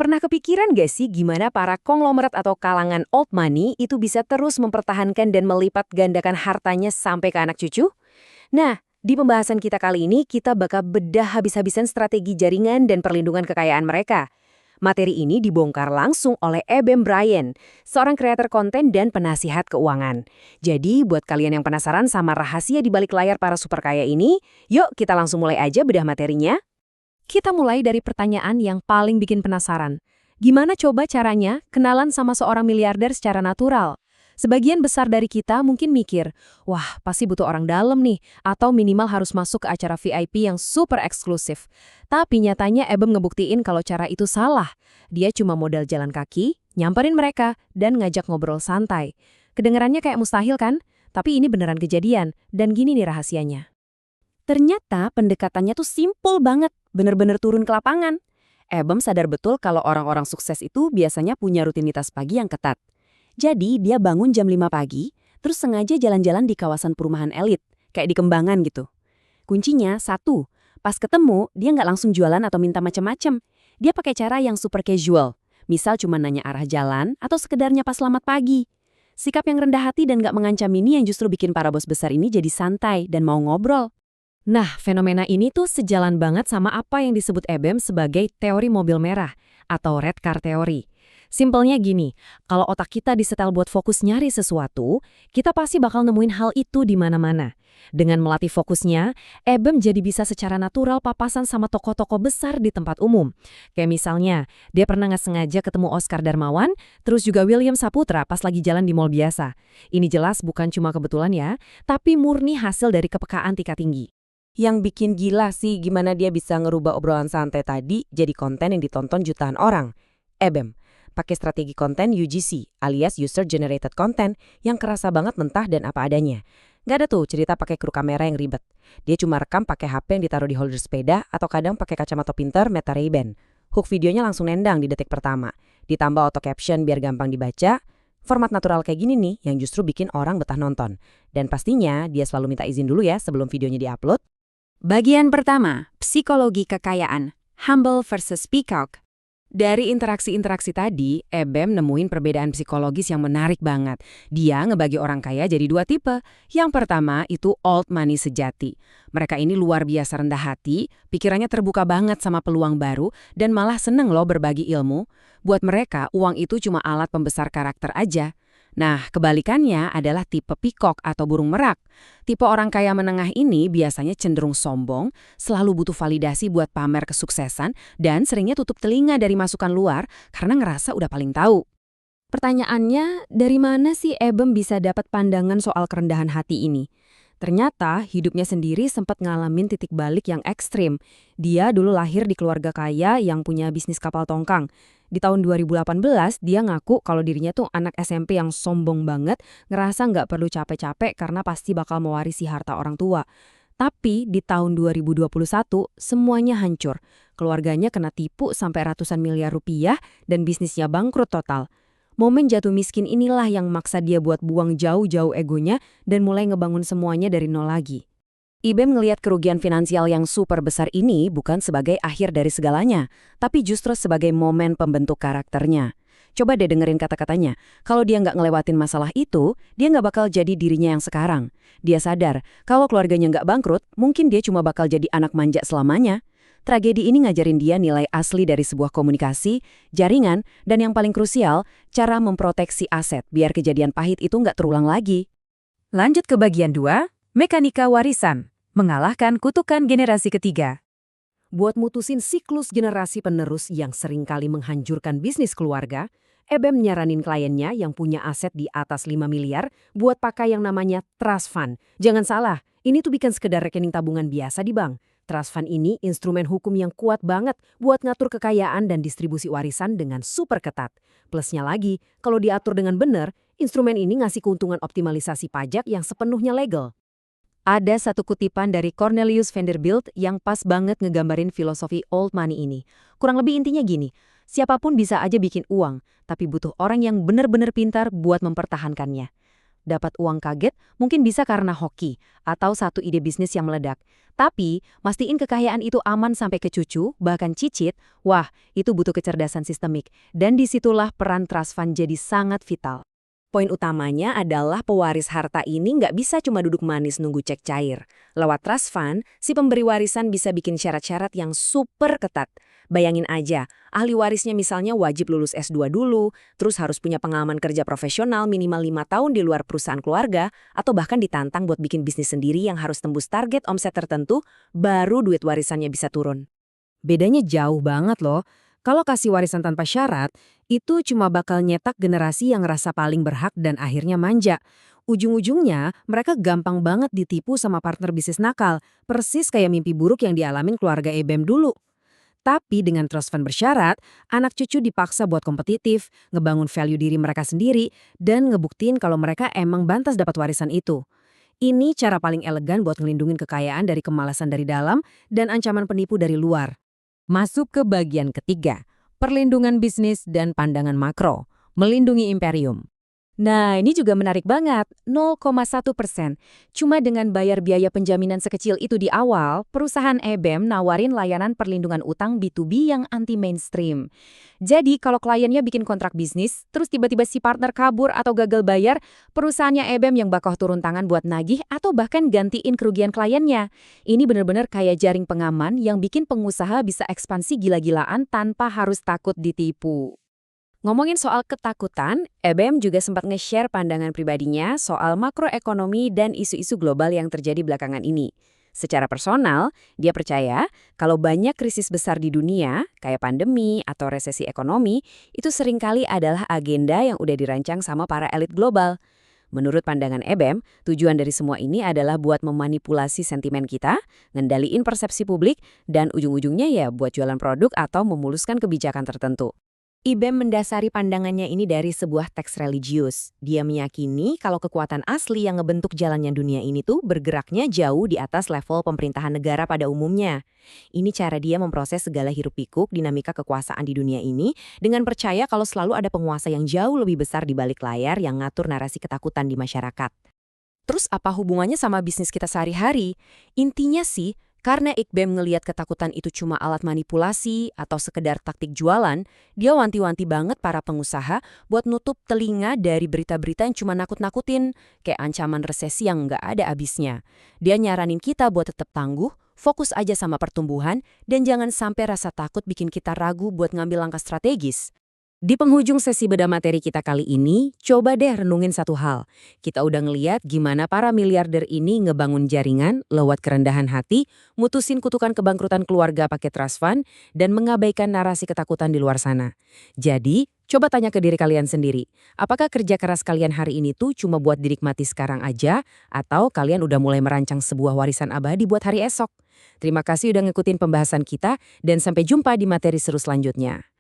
Pernah kepikiran gak sih gimana para konglomerat atau kalangan old money itu bisa terus mempertahankan dan melipat gandakan hartanya sampai ke anak cucu? Nah, di pembahasan kita kali ini kita bakal bedah habis-habisan strategi jaringan dan perlindungan kekayaan mereka. Materi ini dibongkar langsung oleh Eben Bryan, seorang kreator konten dan penasihat keuangan. Jadi, buat kalian yang penasaran sama rahasia di balik layar para super kaya ini, yuk kita langsung mulai aja bedah materinya. Kita mulai dari pertanyaan yang paling bikin penasaran. Gimana coba caranya kenalan sama seorang miliarder secara natural? Sebagian besar dari kita mungkin mikir, wah pasti butuh orang dalam nih, atau minimal harus masuk ke acara VIP yang super eksklusif. Tapi nyatanya Eben ngebuktiin kalau cara itu salah. Dia cuma modal jalan kaki, nyamperin mereka, dan ngajak ngobrol santai. Kedengarannya kayak mustahil kan? Tapi ini beneran kejadian, dan gini nih rahasianya. Ternyata pendekatannya tuh simpel banget, bener-bener turun ke lapangan. Eben sadar betul kalau orang-orang sukses itu biasanya punya rutinitas pagi yang ketat. Jadi dia bangun jam 5 pagi, terus sengaja jalan-jalan di kawasan perumahan elit, kayak di Kembangan gitu. Kuncinya satu, pas ketemu dia nggak langsung jualan atau minta macem-macem. Dia pakai cara yang super casual, misal cuma nanya arah jalan atau sekedarnya pas selamat pagi. Sikap yang rendah hati dan nggak mengancam ini yang justru bikin para bos besar ini jadi santai dan mau ngobrol. Nah, fenomena ini tuh sejalan banget sama apa yang disebut Eben sebagai teori mobil merah atau red car theory. Simpelnya gini, kalau otak kita disetel buat fokus nyari sesuatu, kita pasti bakal nemuin hal itu di mana-mana. Dengan melatih fokusnya, Eben jadi bisa secara natural papasan sama tokoh-tokoh besar di tempat umum. Kayak misalnya, dia pernah nggak sengaja ketemu Oscar Darmawan, terus juga William Saputra pas lagi jalan di mall biasa. Ini jelas bukan cuma kebetulan ya, tapi murni hasil dari kepekaan tingkat tinggi. Yang bikin gila sih gimana dia bisa ngerubah obrolan santai tadi jadi konten yang ditonton jutaan orang. Eben pakai strategi konten UGC alias User Generated Content yang kerasa banget mentah dan apa adanya. Nggak ada tuh cerita pakai kru kamera yang ribet. Dia cuma rekam pakai HP yang ditaruh di holder sepeda atau kadang pakai kacamata pinter Meta Ray-Ban. Hook videonya langsung nendang di detik pertama. Ditambah auto caption biar gampang dibaca. Format natural kayak gini nih yang justru bikin orang betah nonton. Dan pastinya dia selalu minta izin dulu ya sebelum videonya diupload. Bagian pertama, psikologi kekayaan, humble versus peacock. Dari interaksi-interaksi tadi, Eben nemuin perbedaan psikologis yang menarik banget. Dia ngebagi orang kaya jadi dua tipe. Yang pertama itu old money sejati. Mereka ini luar biasa rendah hati, pikirannya terbuka banget sama peluang baru, dan malah seneng loh berbagi ilmu. Buat mereka, uang itu cuma alat pembesar karakter aja. Nah, kebalikannya adalah tipe peacock atau burung merak. Tipe orang kaya menengah ini biasanya cenderung sombong, selalu butuh validasi buat pamer kesuksesan, dan seringnya tutup telinga dari masukan luar karena ngerasa udah paling tahu. Pertanyaannya, dari mana sih Eben bisa dapat pandangan soal kerendahan hati ini? Ternyata hidupnya sendiri sempat ngalamin titik balik yang ekstrim. Dia dulu lahir di keluarga kaya yang punya bisnis kapal tongkang. Di tahun 2018, dia ngaku kalau dirinya tuh anak SMP yang sombong banget, ngerasa nggak perlu capek-capek karena pasti bakal mewarisi harta orang tua. Tapi di tahun 2021, semuanya hancur. Keluarganya kena tipu sampai ratusan miliar rupiah dan bisnisnya bangkrut total. Momen jatuh miskin inilah yang maksa dia buat buang jauh-jauh egonya dan mulai ngebangun semuanya dari nol lagi. Eben ngelihat kerugian finansial yang super besar ini bukan sebagai akhir dari segalanya, tapi justru sebagai momen pembentuk karakternya. Coba deh dengerin kata-katanya, kalau dia nggak ngelewatin masalah itu, dia nggak bakal jadi dirinya yang sekarang. Dia sadar, kalau keluarganya nggak bangkrut, mungkin dia cuma bakal jadi anak manja selamanya. Tragedi ini ngajarin dia nilai asli dari sebuah komunikasi, jaringan, dan yang paling krusial, cara memproteksi aset biar kejadian pahit itu nggak terulang lagi. Lanjut ke bagian 2, mekanika warisan, mengalahkan kutukan generasi ketiga. Buat mutusin siklus generasi penerus yang seringkali menghancurkan bisnis keluarga, Eben nyaranin kliennya yang punya aset di atas 5 miliar buat pakai yang namanya trust fund. Jangan salah, ini tuh bukan sekedar rekening tabungan biasa di bank. Trust fund ini instrumen hukum yang kuat banget buat ngatur kekayaan dan distribusi warisan dengan super ketat. Plusnya lagi, kalau diatur dengan benar, instrumen ini ngasih keuntungan optimalisasi pajak yang sepenuhnya legal. Ada satu kutipan dari Cornelius Vanderbilt yang pas banget ngegambarin filosofi old money ini. Kurang lebih intinya gini, siapapun bisa aja bikin uang, tapi butuh orang yang benar-benar pintar buat mempertahankannya. dapat uang kaget, mungkin bisa karena hoki atau satu ide bisnis yang meledak. Tapi, mastiin kekayaan itu aman sampai ke cucu, bahkan cicit, wah, itu butuh kecerdasan sistemik. Dan disitulah peran trust fund jadi sangat vital. Poin utamanya adalah pewaris harta ini nggak bisa cuma duduk manis nunggu cek cair. Lewat trust fund, si pemberi warisan bisa bikin syarat-syarat yang super ketat. Bayangin aja, ahli warisnya misalnya wajib lulus S2 dulu, terus harus punya pengalaman kerja profesional minimal 5 tahun di luar perusahaan keluarga, atau bahkan ditantang buat bikin bisnis sendiri yang harus tembus target omset tertentu, baru duit warisannya bisa turun. Bedanya jauh banget loh. Kalau kasih warisan tanpa syarat, itu cuma bakal nyetak generasi yang ngerasa paling berhak dan akhirnya manja. Ujung-ujungnya, mereka gampang banget ditipu sama partner bisnis nakal, persis kayak mimpi buruk yang dialamin keluarga EBEM dulu. Tapi dengan trust fund bersyarat, anak cucu dipaksa buat kompetitif, ngebangun value diri mereka sendiri, dan ngebuktiin kalau mereka emang pantas dapat warisan itu. Ini cara paling elegan buat ngelindungin kekayaan dari kemalasan dari dalam dan ancaman penipu dari luar. Masuk ke bagian ketiga, perlindungan bisnis dan pandangan makro, melindungi imperium. Nah, ini juga menarik banget, 0,1%. Cuma dengan bayar biaya penjaminan sekecil itu di awal, perusahaan EBEM nawarin layanan perlindungan utang B2B yang anti-mainstream. Jadi, kalau kliennya bikin kontrak bisnis, terus tiba-tiba si partner kabur atau gagal bayar, perusahaannya EBEM yang bakal turun tangan buat nagih atau bahkan gantiin kerugian kliennya. Ini benar-benar kayak jaring pengaman yang bikin pengusaha bisa ekspansi gila-gilaan tanpa harus takut ditipu. Ngomongin soal ketakutan, EBEM juga sempat nge-share pandangan pribadinya soal makroekonomi dan isu-isu global yang terjadi belakangan ini. Secara personal, dia percaya kalau banyak krisis besar di dunia, kayak pandemi atau resesi ekonomi, itu seringkali adalah agenda yang udah dirancang sama para elit global. Menurut pandangan EBEM, tujuan dari semua ini adalah buat memanipulasi sentimen kita, ngendaliin persepsi publik, dan ujung-ujungnya ya buat jualan produk atau memuluskan kebijakan tertentu. IBEM mendasari pandangannya ini dari sebuah teks religius. Dia meyakini kalau kekuatan asli yang ngebentuk jalannya dunia ini tuh bergeraknya jauh di atas level pemerintahan negara pada umumnya. Ini cara dia memproses segala hiruk-pikuk dinamika kekuasaan di dunia ini dengan percaya kalau selalu ada penguasa yang jauh lebih besar di balik layar yang ngatur narasi ketakutan di masyarakat. Terus apa hubungannya sama bisnis kita sehari-hari? Intinya sih, karena IBEM ngelihat ketakutan itu cuma alat manipulasi atau sekedar taktik jualan, dia wanti-wanti banget para pengusaha buat nutup telinga dari berita-berita yang cuma nakut-nakutin, kayak ancaman resesi yang nggak ada abisnya. Dia nyaranin kita buat tetap tangguh, fokus aja sama pertumbuhan, dan jangan sampai rasa takut bikin kita ragu buat ngambil langkah strategis. Di penghujung sesi bedah materi kita kali ini, coba deh renungin satu hal. Kita udah ngeliat gimana para miliarder ini ngebangun jaringan lewat kerendahan hati, mutusin kutukan kebangkrutan keluarga pakai trust fund, dan mengabaikan narasi ketakutan di luar sana. Jadi, coba tanya ke diri kalian sendiri, apakah kerja keras kalian hari ini tuh cuma buat dinikmati sekarang aja, atau kalian udah mulai merancang sebuah warisan abadi buat hari esok? Terima kasih udah ngikutin pembahasan kita, dan sampai jumpa di materi seru selanjutnya.